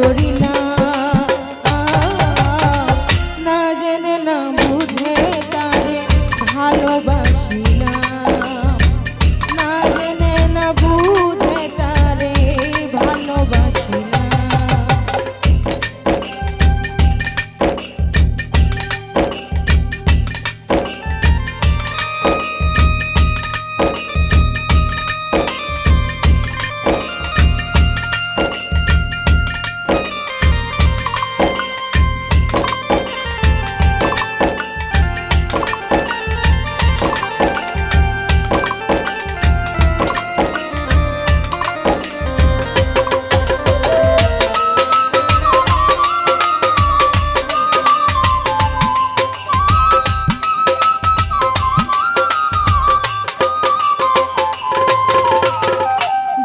করি না, না জেনে না বুঝে তারে ভালোবাসি না, না জেনে না বুঝে তারে ভালোবাসি না।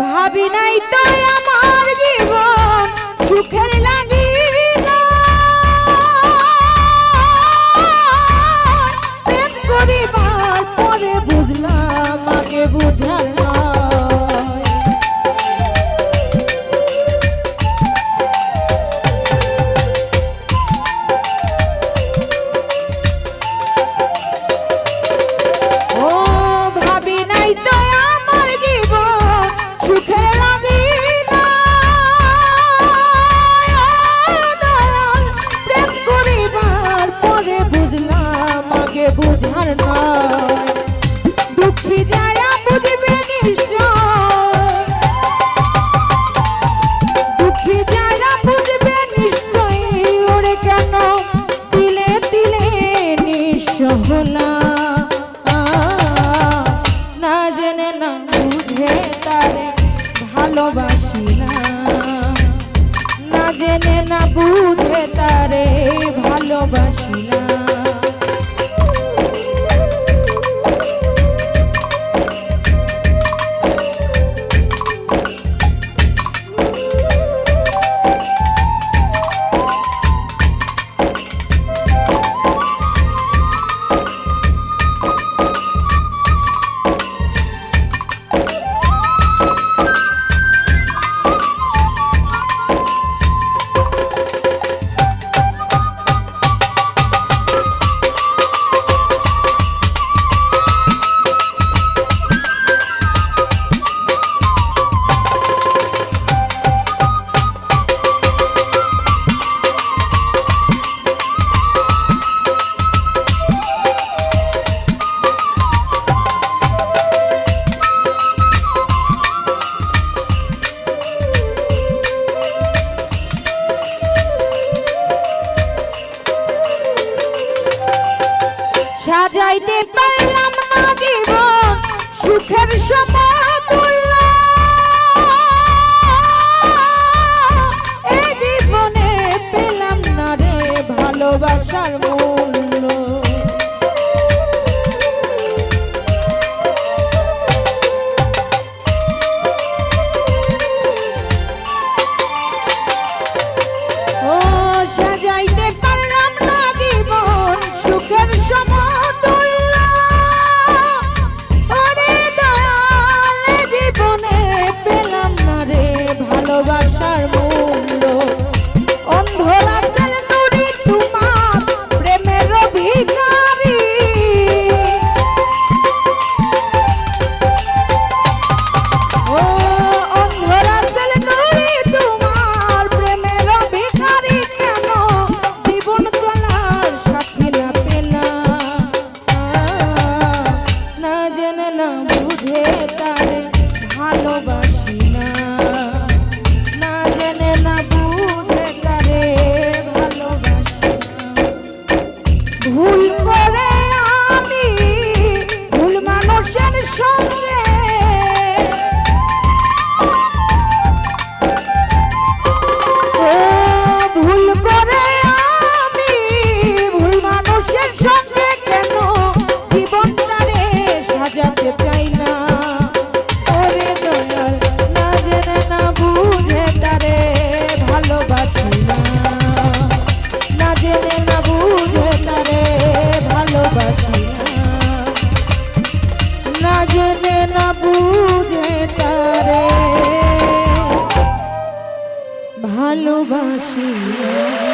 ভাবি নাই তো আমার জীবন সুখের লাগি না, প্রেম করিবার পরে বুঝলাম আগে বুঝার নয়। ও ভাবি নাই তো আমার জীবন সুখের লাগি না, প্রেম করিবার পরে বুঝলাম আগে বুঝার নয়। দুঃখী যারা বুঝবে নিশ্চয়, দুঃখী যারা বুঝবে নিশ্চয়, ওরে কেন দিলে দিলে নিঃস্ব হলা, না জেনে না বুঝে তারে ভালোবাসি না, না জেনে না বুঝে তারে ভালোবাসি না। সাজাইতে পারলাম না জীবন সুখের সমতুল্য, এই জীবনে পেলাম না রে ভালোবাসার মূল্য। ও সাজাইতে পারলাম না জীবন সুখের সমতুল্য, ওরে দয়াল জীবনে পেলাম না রে ভালোবাসার মূল্য। অন্ধ রাসেল নুরি তোমার প্রেমের ভিখারি, ও অন্ধ রাসেল নুরি তোমার প্রেমের ভিখারি, কেন জীবন চলার সাথী না পেলা, না জেনে না বুঝে তারে ভালোবাসি না, না জেনে না বুঝে তারে ভালোবাসি না। ভুল করে আমি ভুল মানুষের সঙ্গে ভালোবাসি